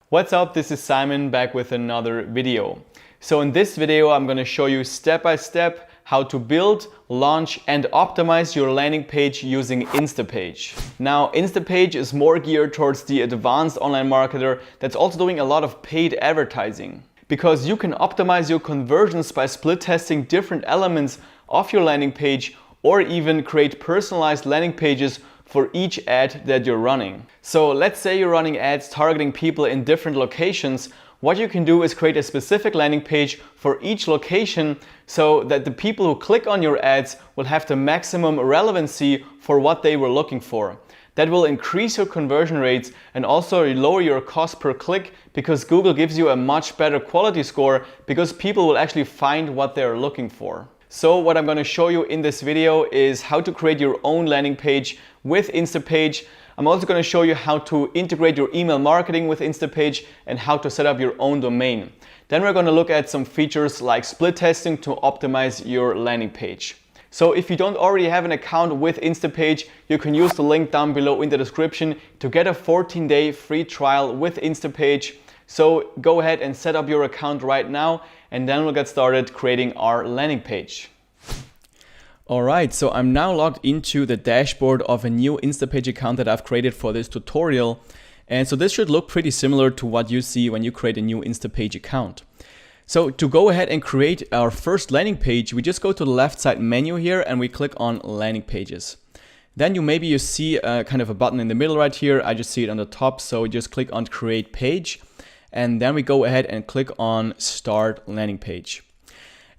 What's up? This is Simon back with another video. So in this video, I'm going to show you step by step how to build, launch and optimize your landing page using Instapage. Now, Instapage is more geared towards the advanced online marketer that's also doing a lot of paid advertising, because you can optimize your conversions by split testing different elements of your landing page or even create personalized landing pages for each ad that you're running. So let's say you're running ads targeting people in different locations. What you can do is create a specific landing page for each location so that the people who click on your ads will have the maximum relevancy for what they were looking for. That will increase your conversion rates and also lower your cost per click, because Google gives you a much better quality score because people will actually find what they're looking for. So what I'm going to show you in this video is how to create your own landing page with Instapage. I'm also going to show you how to integrate your email marketing with Instapage and how to set up your own domain. Then we're going to look at some features like split testing to optimize your landing page. So if you don't already have an account with Instapage, you can use the link down below in the description to get a 14-day free trial with Instapage. So go ahead and set up your account right now, and then we'll get started creating our landing page. Alright, so I'm now logged into the dashboard of a new Instapage account that I've created for this tutorial. And so this should look pretty similar to what you see when you create a new Instapage account. So to go ahead and create our first landing page, we just go to the left side menu here and we click on landing pages. Then you see kind of a button in the middle right here. I just see it on the top, so just click on create page. And then we go ahead and click on start landing page.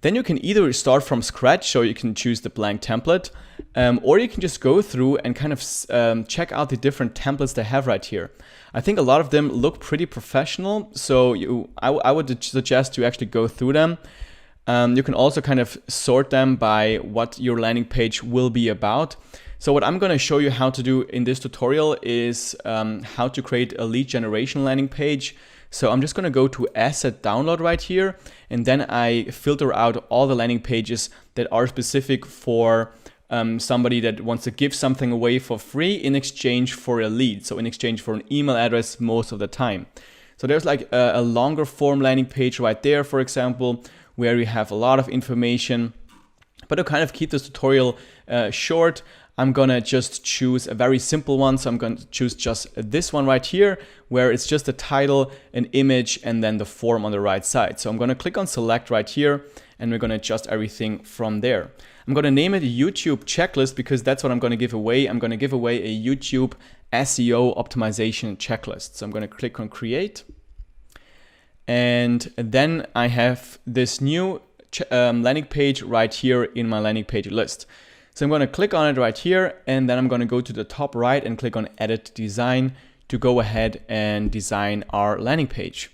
Then you can either start from scratch, so you can choose the blank template, or you can just go through and kind of check out the different templates they have right here. I think a lot of them look pretty professional, so I would suggest to actually go through them. You can also kind of sort them by what your landing page will be about. So what I'm going to show you how to do in this tutorial is how to create a lead generation landing page. So I'm just going to go to asset download right here, and then I filter out all the landing pages that are specific for somebody that wants to give something away for free in exchange for a lead. So in exchange for an email address most of the time. So there's like a longer form landing page right there, for example, where you have a lot of information. But to kind of keep this tutorial short, I'm gonna just choose a very simple one. So I'm going to choose just this one right here, where it's just a title, an image, and then the form on the right side. So I'm gonna click on select right here, and we're gonna adjust everything from there. I'm gonna name it a YouTube checklist because that's what I'm gonna give away. I'm gonna give away a YouTube SEO optimization checklist. So I'm gonna click on create. And then I have this new landing page right here in my landing page list. So I'm going to click on it right here, and then I'm going to go to the top right and click on edit design to go ahead and design our landing page.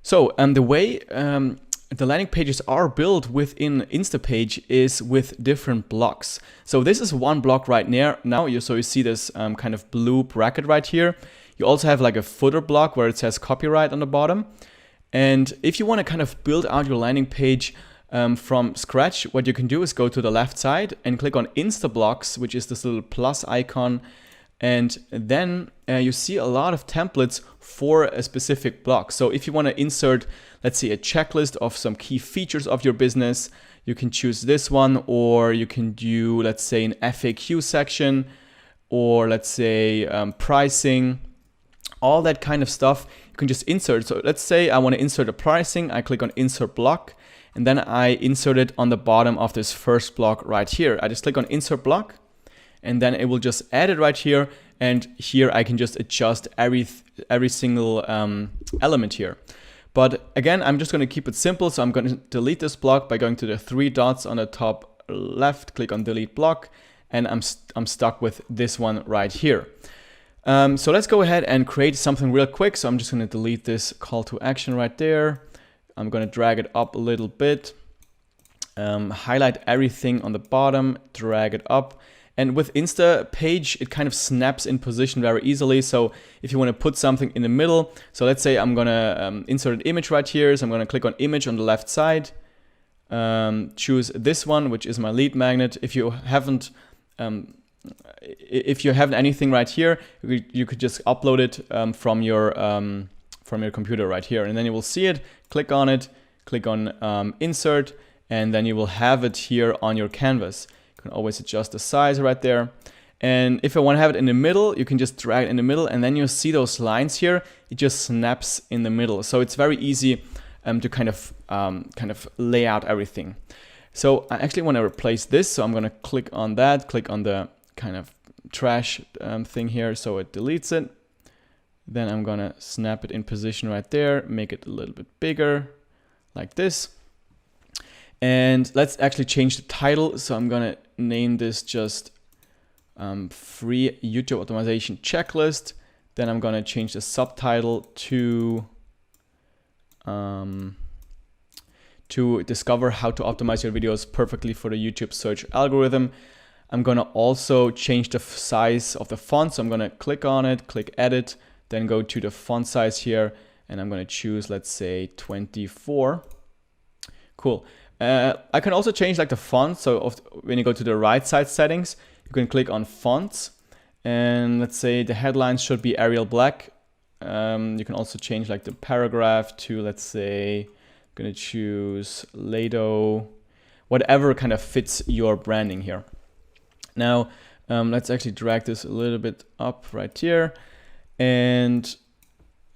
So the way the landing pages are built within Instapage is with different blocks. So this is one block right now. So you see this kind of blue bracket right here. You also have like a footer block where it says copyright on the bottom. And if you want to kind of build out your landing page from scratch, what you can do is go to the left side and click on Instablocks, which is this little plus icon. And then you see a lot of templates for a specific block. So if you want to insert, let's say, a checklist of some key features of your business, you can choose this one, or you can do, let's say, an FAQ section, or let's say pricing, all that kind of stuff. You can just insert. So let's say I want to insert a pricing. I click on insert block. And then I insert it on the bottom of this first block right here. I just click on insert block, and then it will just add it right here. And here I can just adjust every single element here. But again, I'm just going to keep it simple. So I'm going to delete this block by going to the three dots on the top left, click on delete block, and I'm stuck with this one right here. So let's go ahead and create something real quick. So I'm just going to delete this call to action right there. I'm going to drag it up a little bit, highlight everything on the bottom, drag it up. And with Instapage, it kind of snaps in position very easily. So if you want to put something in the middle, so let's say I'm going to insert an image right here. So I'm going to click on image on the left side, choose this one, which is my lead magnet. If you haven't anything right here, you could just upload it from your computer right here. And then you will see it, click on it, click on insert, and then you will have it here on your canvas. You can always adjust the size right there. And if I want to have it in the middle, you can just drag it in the middle, and then you'll see those lines here. It just snaps in the middle. So it's very easy to kind of lay out everything. So I actually want to replace this. So I'm going to click on that, click on the kind of trash thing here, so it deletes it. Then I'm going to snap it in position right there, make it a little bit bigger like this. And let's actually change the title. So I'm going to name this just free YouTube optimization checklist. Then I'm going to change the subtitle to discover how to optimize your videos perfectly for the YouTube search algorithm. I'm going to also change the size of the font. So I'm going to click on it, click edit, then go to the font size here, and I'm going to choose, let's say 24. Cool. I can also change like the font. So when you go to the right side settings, you can click on fonts, and let's say the headlines should be Arial Black. You can also change like the paragraph to, let's say, I'm going to choose Lado, whatever kind of fits your branding here. Now, let's actually drag this a little bit up right here and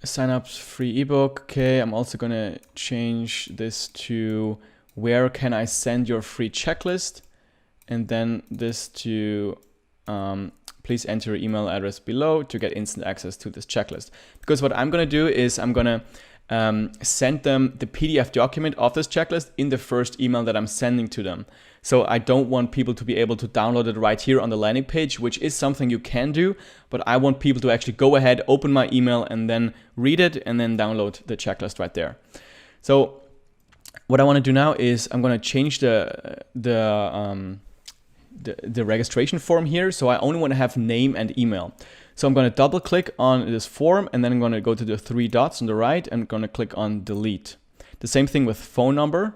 sign up free ebook. Okay, I'm also going to change this to where can I send your free checklist, and then this to please enter your email address below to get instant access to this checklist. Because what I'm going to do is I'm going to send them the PDF document of this checklist in the first email that I'm sending to them. So I don't want people to be able to download it right here on the landing page, which is something you can do, but I want people to actually go ahead, open my email, and then read it and then download the checklist right there. So what I want to do now is I'm going to change the registration form here. So I only want to have name and email. So I'm going to double click on this form, and then I'm going to go to the three dots on the right and I'm going to click on delete. The same thing with phone number.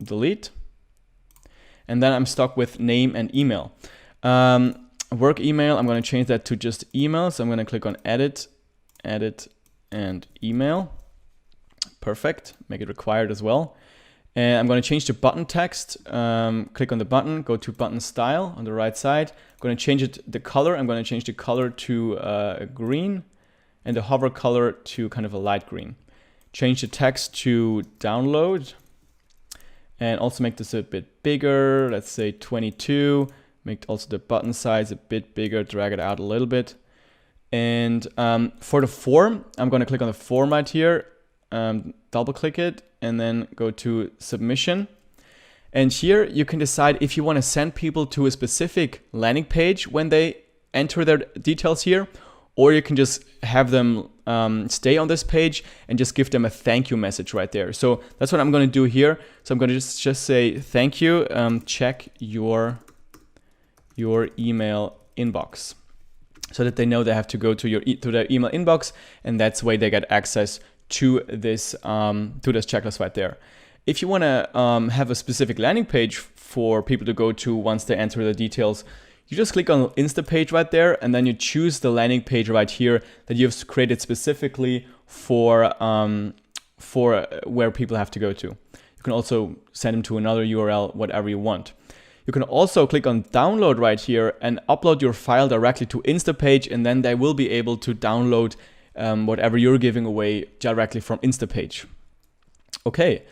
Delete. And then I'm stuck with name and email. Work email, I'm going to change that to just email. So I'm going to click on edit, and email. Perfect. Make it required as well. And I'm going to change the button text. Click on the button, go to button style on the right side. I'm going to change the color. I'm going to change the color to green, and the hover color to kind of a light green. Change the text to download, and also make this a bit bigger. Let's say 22. Make also the button size a bit bigger, drag it out a little bit. And for the form, I'm going to click on the form right here, double click it, and then go to submission. And here you can decide if you want to send people to a specific landing page when they enter their details here, or you can just have them stay on this page and just give them a thank you message right there. So that's what I'm going to do here. So I'm going to just say thank you, check your email inbox, so that they know they have to go to their email inbox, and that's the way they get access to this checklist right there. If you want to have a specific landing page for people to go to once they enter the details, you just click on Instapage right there, and then you choose the landing page right here that you've created specifically for where people have to go to. You can also send them to another URL, whatever you want. You can also click on download right here and upload your file directly to Instapage, and then they will be able to download whatever you're giving away directly from Instapage. Okay,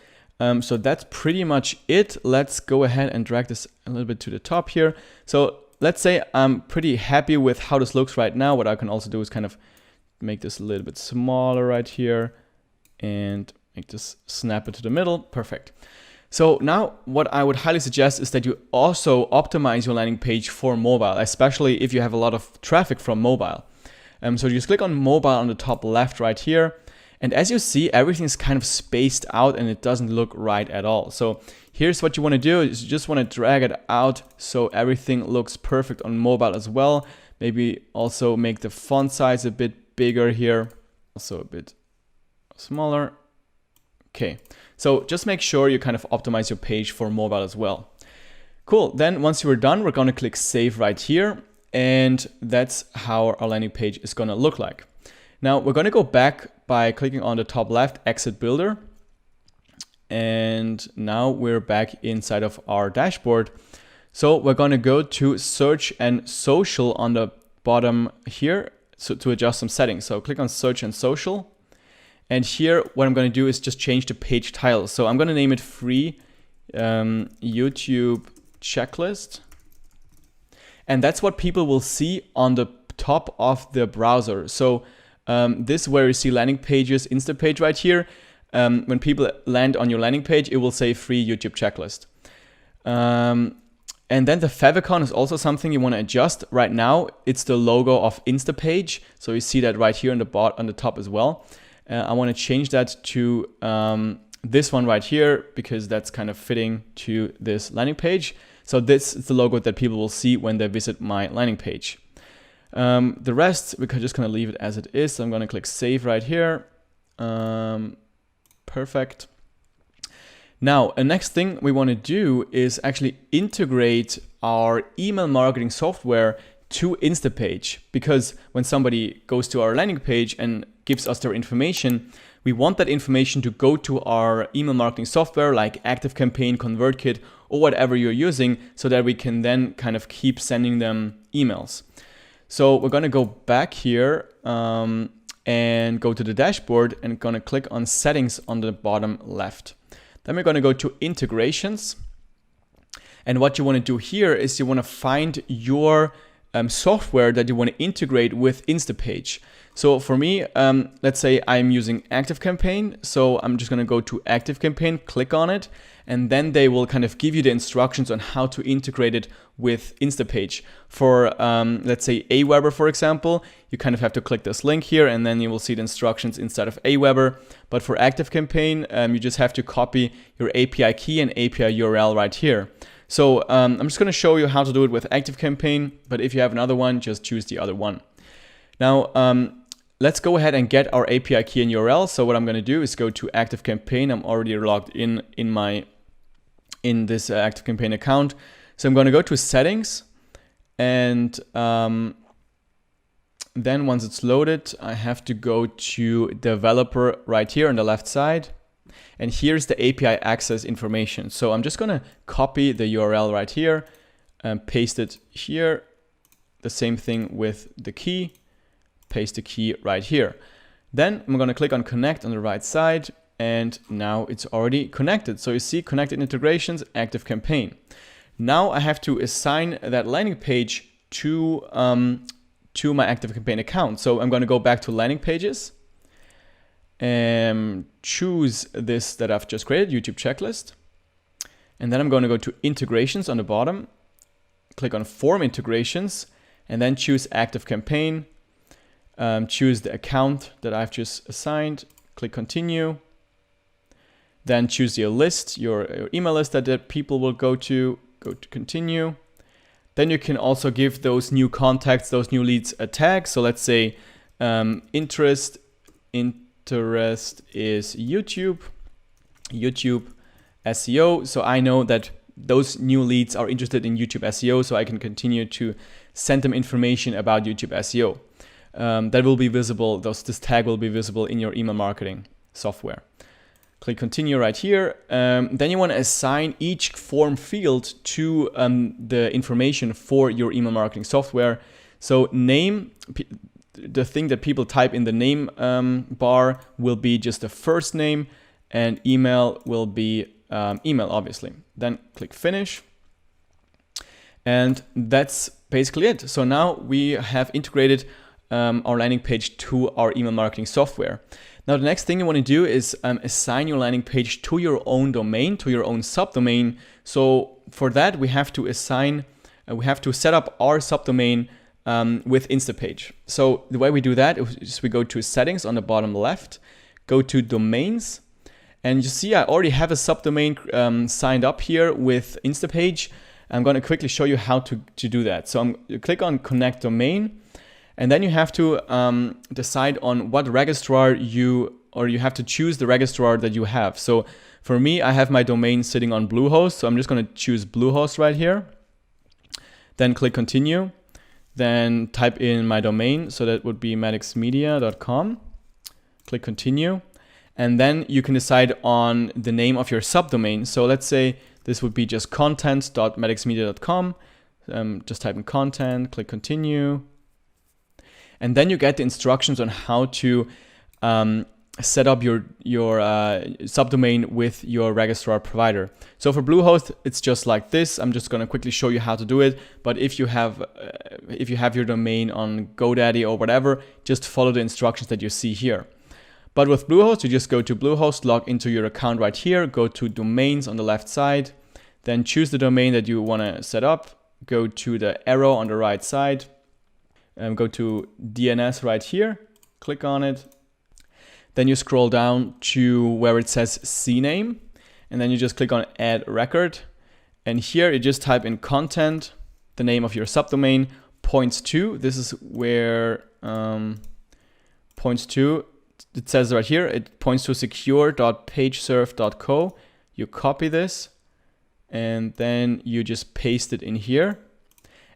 so that's pretty much it. Let's go ahead and drag this a little bit to the top here. So let's say I'm pretty happy with how this looks right now. What I can also do is kind of make this a little bit smaller right here and make this snap it to the middle. Perfect. So now what I would highly suggest is that you also optimize your landing page for mobile, especially if you have a lot of traffic from mobile. So you just click on mobile on the top left right here. And as you see, everything is kind of spaced out and it doesn't look right at all. So here's what you want to do is you just want to drag it out so everything looks perfect on mobile as well. Maybe also make the font size a bit bigger here, also a bit smaller. Okay, so just make sure you kind of optimize your page for mobile as well. Cool, then once you're done, we're gonna click save right here. And that's how our landing page is gonna look like. Now we're going to go back by clicking on the top left, Exit Builder. And now we're back inside of our dashboard. So we're going to go to Search and Social on the bottom here, so to adjust some settings. So click on Search and Social. And here, what I'm going to do is just change the page title. So I'm going to name it Free YouTube Checklist. And that's what people will see on the top of the browser. So this is where you see landing pages, Instapage right here. When people land on your landing page, it will say Free YouTube Checklist. And then the favicon is also something you want to adjust. Right now, it's the logo of Instapage. So you see that right here on the top as well. I want to change that to this one right here, because that's kind of fitting to this landing page. So this is the logo that people will see when they visit my landing page. The rest, we're just going to leave it as it is. So I'm going to click Save right here. Perfect. Now, the next thing we want to do is actually integrate our email marketing software to Instapage, because when somebody goes to our landing page and gives us their information, we want that information to go to our email marketing software like ActiveCampaign, ConvertKit, or whatever you're using, so that we can then kind of keep sending them emails. So we're going to go back here and go to the dashboard and going to click on Settings on the bottom left. Then we're going to go to Integrations. And what you want to do here is you want to find your software that you want to integrate with Instapage. So for me, let's say I'm using ActiveCampaign. So I'm just going to go to ActiveCampaign, click on it, and then they will kind of give you the instructions on how to integrate it with Instapage. For let's say Aweber, for example, you kind of have to click this link here, and then you will see the instructions inside of Aweber. But for ActiveCampaign, you just have to copy your API key and API URL right here. So I'm just going to show you how to do it with ActiveCampaign, but if you have another one, just choose the other one. Now, let's go ahead and get our API key and URL. So what I'm going to do is go to ActiveCampaign. I'm already logged in this ActiveCampaign account. So I'm going to go to Settings, and then once it's loaded, I have to go to Developer right here on the left side. And here's the API access information. So I'm just going to copy the URL right here and paste it here. The same thing with the key. Paste the key right here. Then I'm going to click on Connect on the right side, and now it's already connected. So you see Connected Integrations, ActiveCampaign. Now I have to assign that landing page to my ActiveCampaign account. So I'm going to go back to Landing Pages and choose this that I've just created, YouTube Checklist. And then I'm going to go to Integrations on the bottom, click on Form Integrations, and then choose ActiveCampaign. Choose the account that I've just assigned, click Continue. Then choose your list, your email list that people will go to Continue. Then you can also give those new contacts, those new leads a tag. So let's say interest is YouTube SEO. So I know that those new leads are interested in YouTube SEO, so I can continue to send them information about YouTube SEO. That will be visible, this tag will be visible in your email marketing software. Click Continue right here. Then you want to assign each form field to the information for your email marketing software. So name, the thing that people type in the name bar will be just the first name, and email will be email, obviously. Then click Finish. And that's basically it. So now we have integrated our landing page to our email marketing software. Now the next thing you want to do is assign your landing page to your own domain, to your own subdomain. So for that we have to set up our subdomain with Instapage. So the way we do that is we go to Settings on the bottom left, go to Domains, and you see I already have a subdomain signed up here with Instapage. I'm going to quickly show you how to do that. So you click on Connect Domain. And then you have to decide on what registrar you have to choose the registrar that you have. So for me, I have my domain sitting on Bluehost. So I'm just going to choose Bluehost right here. Then click Continue. then type in my domain. So that would be maddoxmedia.com. Click continue. And then you can decide on the name of your subdomain. So let's say this would be just content.maddoxmedia.com. Just type in content, click continue. And then you get the instructions on how to set up your subdomain with your registrar provider. So for Bluehost, it's just like this. I'm just going to quickly show you how to do it. But if you have your domain on GoDaddy or whatever, just follow the instructions that you see here. But with Bluehost, you just go to Bluehost, log into your account right here, go to domains on the left side, then choose the domain that you want to set up, go to the arrow on the right side, go to DNS right here, click on it. Then you scroll down to where it says CNAME, and then you just click on add record. And here you just type in content, the name of your subdomain, points to, this is where points to, it says right here, it points to secure.pageserve.co. You copy this and then you just paste it in here.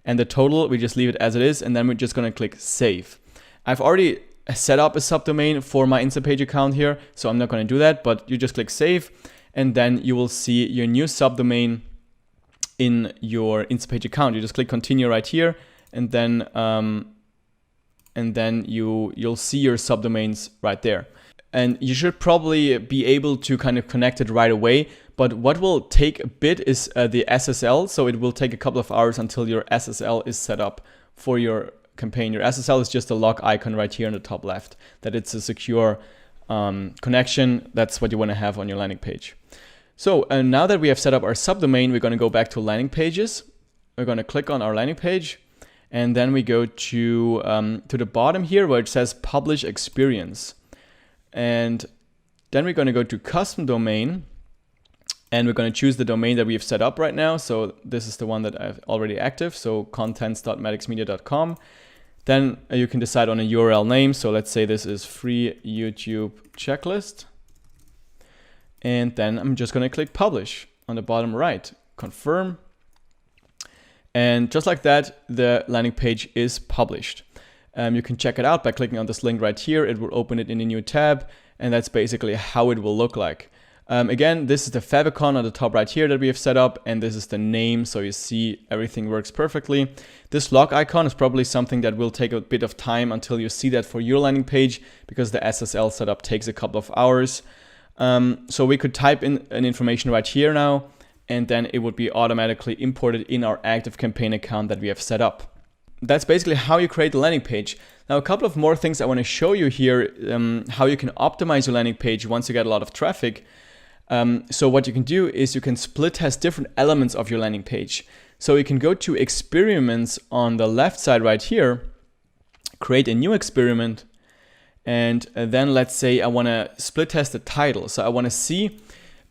And the total, we just leave it as it is, and then we're just gonna click save. I've already set up a subdomain for my Instapage account here, so I'm not gonna do that, but you just click save, and then you will see your new subdomain in your Instapage account. You just click continue right here, and then you'll see your subdomains right there. And you should probably be able to kind of connect it right away. But what will take a bit is the SSL. So it will take a couple of hours until your SSL is set up for your campaign. Your SSL is just a log icon right here in the top left, that it's a secure connection. That's what you want to have on your landing page. So now that we have set up our subdomain, we're going to go back to landing pages. We're going to click on our landing page. And then we go to the bottom here where it says publish experience. And then we're going to go to custom domain, and we're going to choose the domain that we have set up right now. So this is the one that I've already active. So contents.maddoxmedia.com. Then you can decide on a URL name. So let's say this is free YouTube checklist. And then I'm just going to click publish on the bottom right, confirm. And just like that, the landing page is published. You can check it out by clicking on this link right here. It will open it in a new tab, and that's basically how it will look like. Again, this is the favicon on the top right here that we have set up, and this is the name, so you see everything works perfectly. This log icon is probably something that will take a bit of time until you see that for your landing page, because the SSL setup takes a couple of hours. So we could type in an information right here now, and then it would be automatically imported in our active campaign account that we have set up. That's basically how you create a landing page. Now, a couple of more things I want to show you here, how you can optimize your landing page once you get a lot of traffic. So what you can do is you can split test different elements of your landing page. So you can go to experiments on the left side right here, create a new experiment, and then let's say I want to split test the title. So I want to see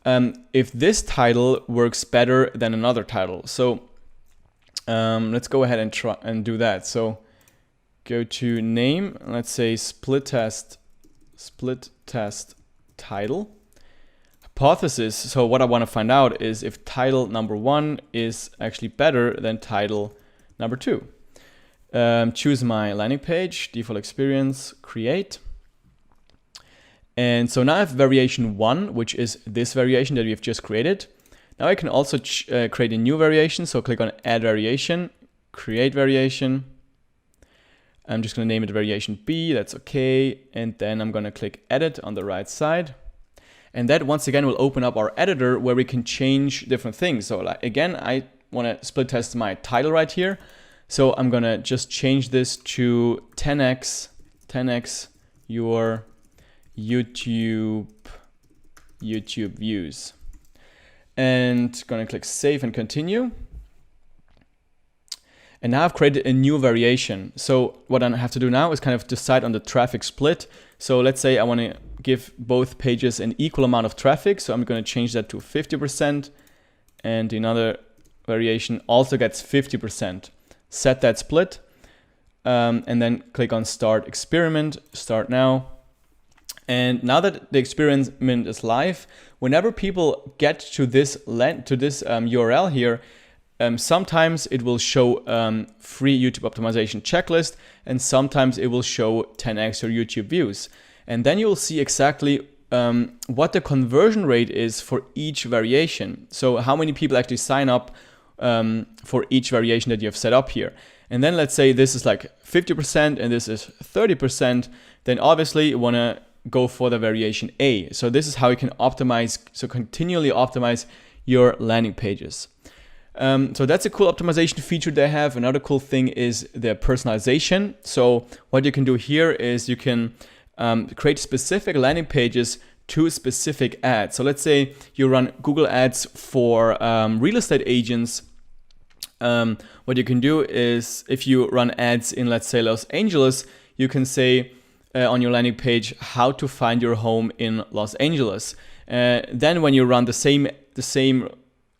if this title works better than another title. So let's go ahead and try and do that. So go to name, let's say split test title. Hypothesis, so what I want to find out is if title number 1 is actually better than title number 2. Choose my landing page, default experience, create. And so now I have variation 1, which is this variation that we've just created. Now I can also create a new variation. So click on add variation, create variation. I'm just going to name it variation B. That's okay. And then I'm going to click edit on the right side. And that once again will open up our editor where we can change different things. So again, I want to split test my title right here. So I'm going to just change this to 10x your YouTube views. And going to click save and continue. And now I've created a new variation. So what I have to do now is kind of decide on the traffic split. So let's say I want to give both pages an equal amount of traffic. So I'm going to change that to 50%. And another variation also gets 50%. Set that split. And then click on start experiment, start now. And now that the experiment is live, whenever people get to this URL here, Sometimes it will show free YouTube optimization checklist, and sometimes it will show 10x your YouTube views. And then you'll see exactly what the conversion rate is for each variation. So how many people actually sign up for each variation that you have set up here. And then let's say this is like 50% and this is 30%, then obviously you want to go for the variation A. So this is how you can optimize, so continually optimize your landing pages. So that's a cool optimization feature they have. Another cool thing is the personalization. So what you can do here is you can create specific landing pages to specific ads. So let's say you run Google ads for real estate agents. What you can do is if you run ads in, let's say, Los Angeles, you can say on your landing page how to find your home in Los Angeles. Then when you run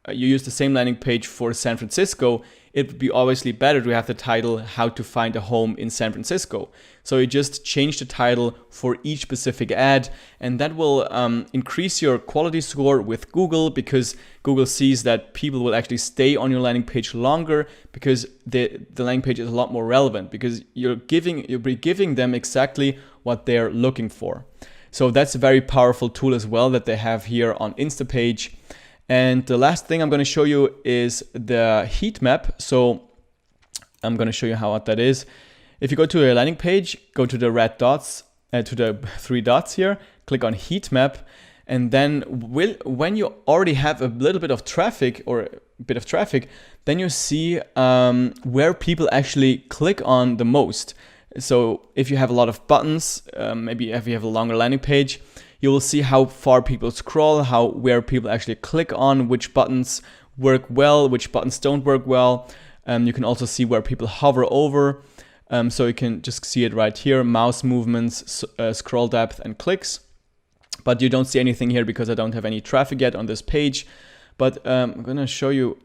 you use the same landing page for San Francisco, it would be obviously better to have the title how to find a home in San Francisco. So you just change the title for each specific ad, and that will increase your quality score with Google, because Google sees that people will actually stay on your landing page longer because the landing page is a lot more relevant, because you'll be giving them exactly what they're looking for. So that's a very powerful tool as well that they have here on Instapage. And the last thing I'm going to show you is the heat map. So I'm going to show you what that is. If you go to a landing page, go to the red dots, to the 3 dots here, click on heat map. And then when you already have a little bit of traffic then you see where people actually click on the most. So if you have a lot of buttons, maybe if you have a longer landing page, you will see how far people scroll, where people actually click on, which buttons work well, which buttons don't work well. You can also see where people hover over. So you can just see it right here, mouse movements, scroll depth, and clicks. But you don't see anything here because I don't have any traffic yet on this page. But I'm gonna show you,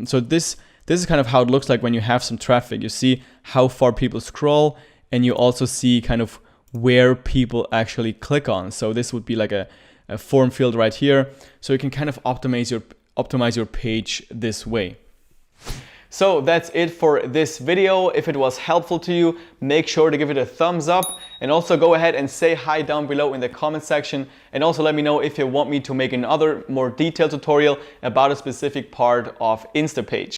so this is kind of how it looks like when you have some traffic. You see how far people scroll, and you also see kind of where people actually click on. So this would be like a form field right here. So you can kind of optimize your page this way. So that's it for this video. If it was helpful to you, make sure to give it a thumbs up, and also go ahead and say hi down below in the comment section, and also let me know if you want me to make another more detailed tutorial about a specific part of Instapage.